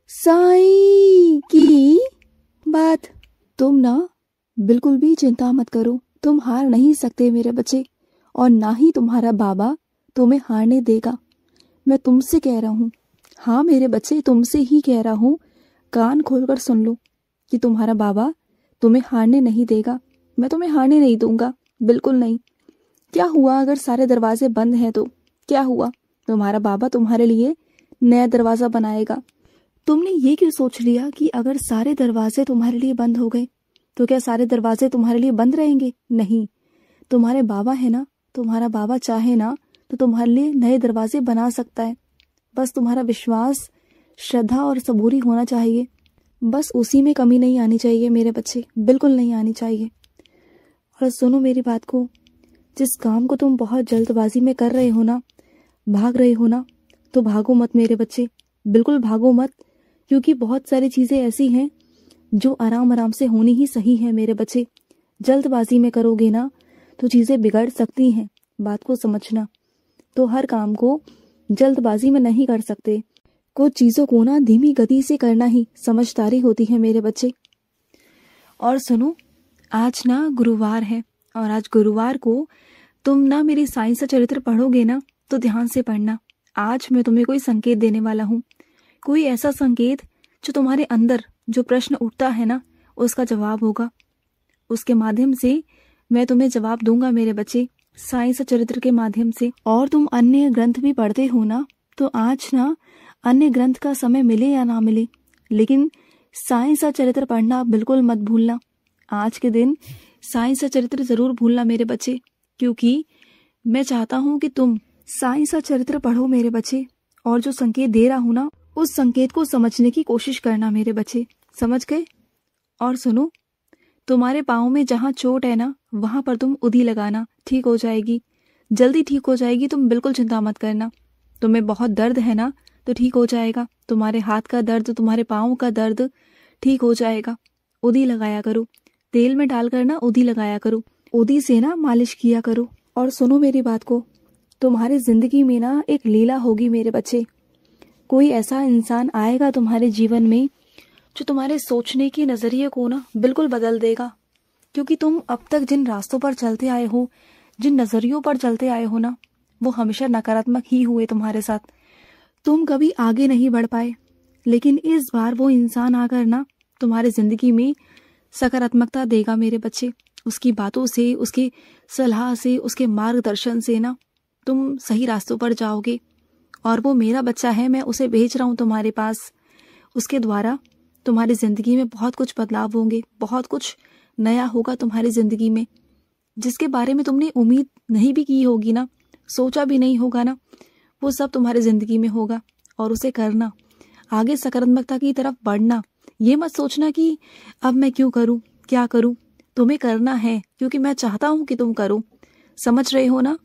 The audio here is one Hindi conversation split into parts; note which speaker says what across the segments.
Speaker 1: साईं की बात। तुम ना बिल्कुल भी चिंता मत करो, तुम हार नहीं सकते मेरे बच्चे, और ना ही तुम्हारा बाबा तुम्हें हारने देगा। मैं तुमसे कह रहा हूँ, हाँ मेरे बच्चे, तुमसे ही कह रहा हूँ, कान खोलकर सुन लो कि तुम्हारा बाबा तुम्हें हारने नहीं देगा। मैं तुम्हें हारने नहीं दूंगा, बिल्कुल नहीं। क्या हुआ अगर सारे दरवाजे बंद हैं तो क्या हुआ? तुम्हारा बाबा तुम्हारे लिए नया दरवाजा बनाएगा। तुमने ये क्यों सोच लिया कि अगर सारे दरवाजे तुम्हारे लिए बंद हो गए तो क्या सारे दरवाजे तुम्हारे लिए बंद रहेंगे? नहीं, तुम्हारे बाबा है ना, तुम्हारा बाबा चाहे ना तो तुम्हारे लिए नए दरवाजे बना सकता है। बस तुम्हारा विश्वास, श्रद्धा और सबूरी होना चाहिए। बस उसी में कमी नहीं आनी चाहिए मेरे बच्चे, बिल्कुल नहीं आनी चाहिए। और सुनो मेरी बात को, जिस काम को तुम बहुत जल्दबाजी में कर रहे हो ना, भाग रहे हो ना, तो भागो मत मेरे बच्चे, बिल्कुल भागो मत, क्योंकि बहुत सारी चीज़ें ऐसी हैं जो आराम आराम से होनी ही सही है मेरे बच्चे। जल्दबाजी में करोगे ना तो चीज़ें बिगड़ सकती हैं, बात को समझना। तो हर काम को जल्दबाजी में नहीं कर सकते, कुछ चीज़ों को ना धीमी गति से करना ही समझदारी होती है मेरे बच्चे। और सुनो, आज ना गुरुवार है, और आज गुरुवार को तुम ना मेरी साईं सा चरित्र पढ़ोगे ना तो ध्यान से पढ़ना। आज मैं तुम्हें कोई संकेत देने वाला हूँ, कोई ऐसा संकेत जो तुम्हारे अंदर जो प्रश्न उठता है ना उसका जवाब होगा। उसके माध्यम से मैं तुम्हें जवाब दूंगा मेरे बच्चे, साईं सा चरित्र के माध्यम से। और तुम अन्य ग्रंथ भी पढ़ते हो ना, तो आज ना अन्य ग्रंथ का समय मिले या ना मिले, लेकिन साईं सा चरित्र पढ़ना बिल्कुल मत भूलना। आज के दिन साईं सा चरित्र जरूर भूलना मेरे बच्चे, क्योंकि मैं चाहता हूँ कि तुम साईं सा चरित्र पढ़ो मेरे बच्चे, और जो संकेत दे रहा हूँ ना उस संकेत को समझने की कोशिश करना मेरे बच्चे, समझ गए? और सुनो, तुम्हारे पाँव में जहाँ चोट है ना वहां पर तुम उधी लगाना, ठीक हो जाएगी, जल्दी ठीक हो जाएगी, तुम बिल्कुल चिंता मत करना। तुम्हें बहुत दर्द है ना तो ठीक हो जाएगा, तुम्हारे हाथ का दर्द, तुम्हारे पाँव का दर्द ठीक हो जाएगा। उधी लगाया करो, तेल में डालकर ना उधी लगाया करो, उधी से ना मालिश किया करो। और सुनो मेरी बात को, तुम्हारी जिंदगी में ना एक लीला होगी मेरे बच्चे। कोई ऐसा इंसान आएगा तुम्हारे जीवन में जो तुम्हारे सोचने के नजरिए को ना बिल्कुल बदल देगा, क्योंकि तुम अब तक जिन रास्तों पर चलते आए हो, जिन नजरियों पर चलते आए हो ना, वो हमेशा नकारात्मक ही हुए तुम्हारे साथ। तुम कभी आगे नहीं बढ़ पाए, लेकिन इस बार वो इंसान आकर ना तुम्हारी जिंदगी में सकारात्मकता देगा मेरे बच्चे। उसकी बातों से, उसकी सलाह से, उसके मार्गदर्शन से ना तुम सही रास्तों पर जाओगे। और वो मेरा बच्चा है, मैं उसे भेज रहा हूँ तुम्हारे पास। उसके द्वारा तुम्हारी जिंदगी में बहुत कुछ बदलाव होंगे, बहुत कुछ नया होगा तुम्हारी जिंदगी में, जिसके बारे में तुमने उम्मीद नहीं भी की होगी ना, सोचा भी नहीं होगा ना, वो सब तुम्हारी जिंदगी में होगा। और उसे करना, आगे सकारात्मकता की तरफ बढ़ना। ये मत सोचना कि अब मैं क्यों करूं, क्या करूं, तुम्हें करना है क्योंकि मैं चाहता हूं कि तुम करो, समझ रहे हो ना?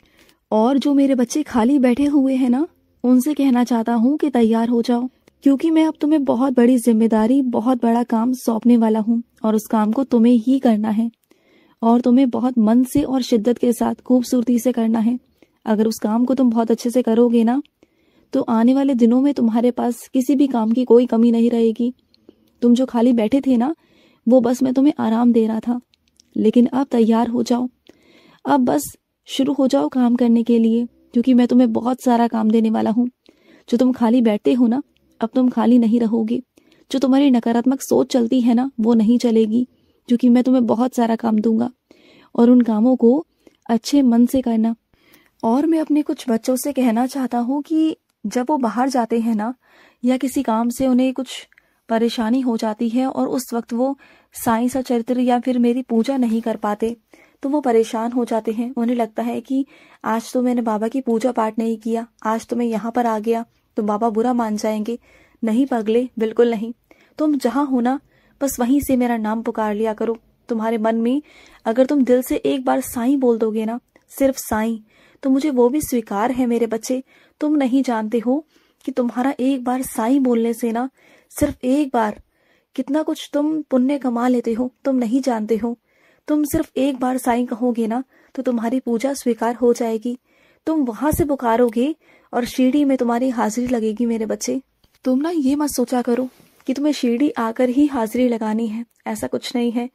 Speaker 1: और जो मेरे बच्चे खाली बैठे हुए हैं ना, उनसे कहना चाहता हूं कि तैयार हो जाओ, क्योंकि मैं अब तुम्हें बहुत बड़ी जिम्मेदारी, बहुत बड़ा काम सौंपने वाला हूं, और उस काम को तुम्हें ही करना है, और तुम्हें बहुत मन से और शिद्दत के साथ खूबसूरती से करना है। अगर उस काम को तुम बहुत अच्छे से करोगे ना तो आने वाले दिनों में तुम्हारे पास किसी भी काम की कोई कमी नहीं रहेगी। तुम जो खाली बैठे थे ना, वो बस मैं तुम्हें आराम दे रहा था, लेकिन अब तैयार हो जाओ, अब बस शुरू हो जाओ काम करने के लिए, क्योंकि मैं तुम्हें बहुत सारा काम देने वाला हूँ। जो तुम खाली बैठते हो ना, अब तुम खाली नहीं रहोगे। जो तुम्हारी नकारात्मक सोच चलती है ना, वो नहीं चलेगी, क्योंकि मैं तुम्हें बहुत सारा काम दूंगा, और उन कामों को अच्छे मन से करना। और मैं अपने कुछ बच्चों से कहना चाहता हूँ कि जब वो बाहर जाते हैं ना, या किसी काम से उन्हें कुछ परेशानी हो जाती है और उस वक्त वो साईं सा चरित्र या फिर मेरी पूजा नहीं कर पाते, तो वो परेशान हो जाते हैं। उन्हें लगता है कि आज तो मैंने बाबा की पूजा पाठ नहीं किया, आज तो मैं यहाँ पर आ गया तो बाबा बुरा मान जाएंगे। नहीं पगले, बिल्कुल नहीं। तुम जहाँ हो ना, बस वहीं से मेरा नाम पुकार लिया करो। तुम्हारे मन में अगर तुम दिल से एक बार साईं बोल दोगे ना, सिर्फ साईं, तो मुझे वो भी स्वीकार है मेरे बच्चे। तुम नहीं जानते हो कि तुम्हारा एक बार साईं बोलने से ना, सिर्फ एक बार, कितना कुछ तुम पुण्य कमा लेते हो, तुम नहीं जानते हो। तुम सिर्फ एक बार साईं कहोगे ना तो तुम्हारी पूजा स्वीकार हो जाएगी। तुम वहां से पुकारोगे और शिरडी में तुम्हारी हाजिरी लगेगी मेरे बच्चे। तुम ना ये मत सोचा करो कि तुम्हें शिरडी आकर ही हाजिरी लगानी है, ऐसा कुछ नहीं है।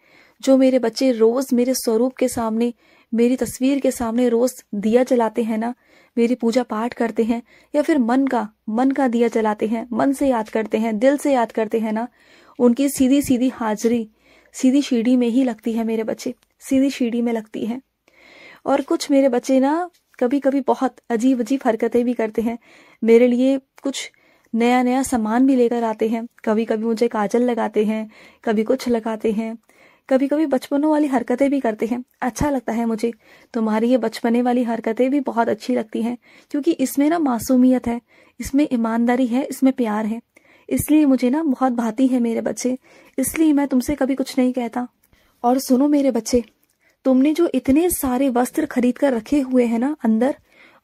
Speaker 1: जो मेरे बच्चे रोज मेरे स्वरूप के सामने, मेरी तस्वीर के सामने रोज दिया जलाते हैं ना, मेरी पूजा पाठ करते हैं, या फिर मन का दिया जलाते हैं, मन से याद करते हैं, दिल से याद करते हैं ना, उनकी सीधी सीधी हाजिरी सीधी शिरडी में ही लगती है मेरे बच्चे, सीधी शिरडी में लगती है। और कुछ मेरे बच्चे ना कभी कभी बहुत अजीब अजीब हरकतें भी करते हैं, मेरे लिए कुछ नया नया सामान भी लेकर आते हैं। कभी कभी मुझे काजल लगाते हैं, कभी कुछ लगाते हैं, कभी कभी बचपनों वाली हरकतें भी करते हैं। अच्छा लगता है मुझे, तुम्हारी ये बचपने वाली हरकतें भी बहुत अच्छी लगती हैं, क्योंकि इसमें ना मासूमियत है, इसमें ईमानदारी है, इसमें प्यार है, इसलिए मुझे ना बहुत भाती है मेरे बच्चे, इसलिए मैं तुमसे कभी कुछ नहीं कहता। और सुनो मेरे बच्चे, तुमने जो इतने सारे वस्त्र खरीद कर रखे हुए हैं ना अंदर,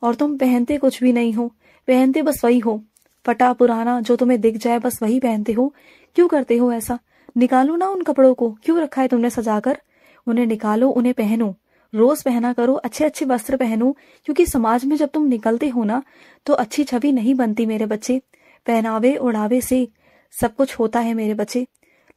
Speaker 1: और तुम पहनते कुछ भी नहीं हो, पहनते बस वही हो, फटा पुराना जो तुम्हें दिख जाए बस वही पहनते हो। क्यों करते हो ऐसा? निकालो ना उन कपड़ों को, क्यों रखा है तुमने सजाकर? उन्हें निकालो, उन्हें पहनो, रोज पहना करो, अच्छे अच्छे वस्त्र पहनो, क्योंकि समाज में जब तुम निकलते हो ना तो अच्छी छवि नहीं बनती मेरे बच्चे। पहनावे उड़ावे से सब कुछ होता है मेरे बच्चे।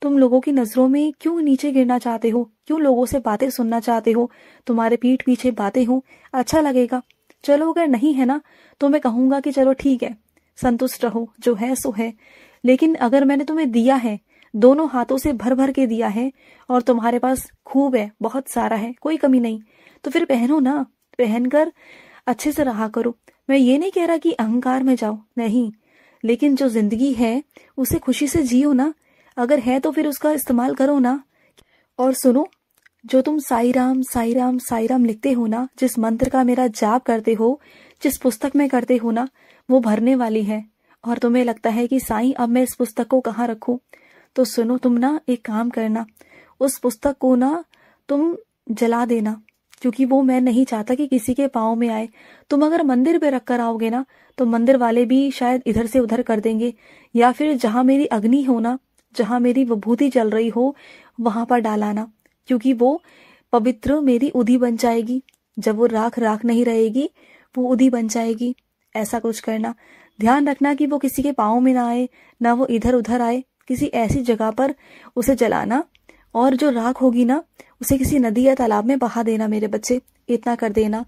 Speaker 1: तुम लोगों की नजरों में क्यों नीचे गिरना चाहते हो? क्यों लोगों से बातें सुनना चाहते हो? तुम्हारे पीठ पीछे बातें हो, अच्छा लगेगा? चलो अगर नहीं है ना तो मैं कहूंगा कि चलो ठीक है, संतुष्ट रहो, जो है सो है। लेकिन अगर मैंने तुम्हें दिया है, दोनों हाथों से भर भर के दिया है, और तुम्हारे पास खूब है, बहुत सारा है, कोई कमी नहीं, तो फिर पहनो ना, पहनकर अच्छे से रहा करो। मैं ये नहीं कह रहा कि अहंकार में जाओ, नहीं, लेकिन जो जिंदगी है उसे खुशी से जियो ना, अगर है तो फिर उसका इस्तेमाल करो ना। और सुनो, जो तुम साई राम साई राम साई राम लिखते हो ना, जिस मंत्र का मेरा जाप करते हो, जिस पुस्तक में करते हो ना, वो भरने वाली है। और तुम्हें लगता है कि साईं अब मैं इस पुस्तक को कहाँ रखूं? तो सुनो, तुम ना एक काम करना, उस पुस्तक को ना तुम जला देना, क्योंकि वो मैं नहीं चाहता कि किसी के पाँव में आए। तुम अगर मंदिर पे रख कर आओगे ना तो मंदिर वाले भी शायद इधर से उधर कर देंगे, या फिर जहां मेरी अग्नि हो ना, जहां मेरी विभूति जल रही हो, वहां पर डालाना, क्योंकि वो पवित्र मेरी उधी बन जाएगी। जब वो राख राख नहीं रहेगी, वो उधी बन जाएगी। ऐसा कुछ करना, ध्यान रखना कि वो किसी के पाँव में ना आए, ना वो इधर उधर आए, किसी ऐसी जगह पर उसे जलाना, और जो राख होगी ना उसे किसी नदी या तालाब में बहा देना मेरे बच्चे, इतना कर देना।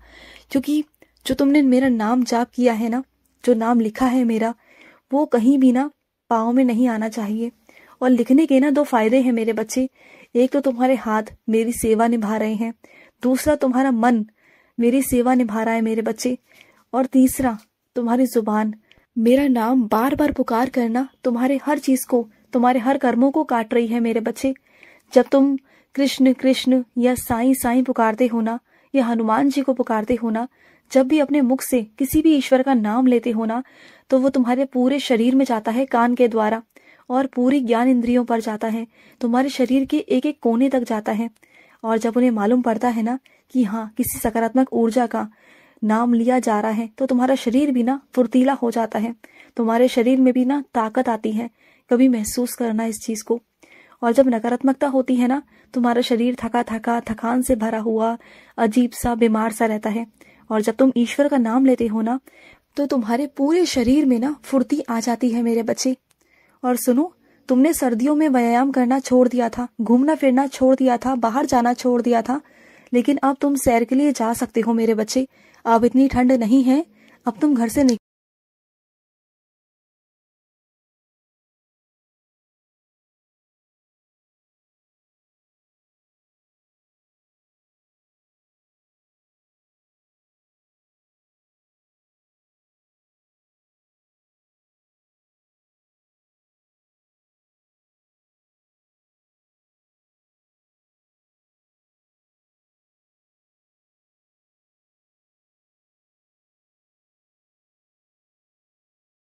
Speaker 1: क्योंकि जो तुमने मेरा नाम जाप किया है ना, जो नाम लिखा है मेरा, वो कहीं भी ना पाँव में नहीं आना चाहिए। और लिखने के ना दो फायदे हैं मेरे बच्चे, एक तो तुम्हारे हाथ मेरी सेवा निभा रहे हैं, दूसरा तुम्हारा मन मेरी सेवा निभा रहा है मेरे बच्चे, और तीसरा तुम्हारी जुबान मेरा नाम बार बार पुकार करना तुम्हारे हर चीज को, तुम्हारे हर कर्मों को काट रही है मेरे बच्चे। जब तुम कृष्ण कृष्ण या साईं साईं पुकारते हो ना, या हनुमान जी को पुकारते हो ना, जब भी अपने मुख से किसी भी ईश्वर का नाम लेते हो ना, तो वो तुम्हारे पूरे शरीर में जाता है कान के द्वारा, और पूरी ज्ञान इंद्रियों पर जाता है, तुम्हारे शरीर के एक एक कोने तक जाता है। और जब उन्हें मालूम पड़ता है ना कि हाँ किसी सकारात्मक ऊर्जा का नाम लिया जा रहा है, तो तुम्हारा शरीर भी ना फुर्तीला हो जाता है, तुम्हारे शरीर में भी ना ताकत आती है। कभी महसूस करना इस चीज को। और जब नकारात्मकता होती है ना, तुम्हारा शरीर थका थका, थकान से भरा हुआ, अजीब सा, बीमार सा रहता है। और जब तुम ईश्वर का नाम लेते हो ना, तो तुम्हारे पूरे शरीर में ना फुर्ती आ जाती है मेरे बच्चे। और सुनो, तुमने सर्दियों में व्यायाम करना छोड़ दिया था, घूमना फिरना छोड़ दिया था, बाहर जाना छोड़ दिया था, लेकिन अब तुम सैर के लिए जा सकते हो मेरे बच्चे। अब इतनी ठंड नहीं है, अब तुम घर से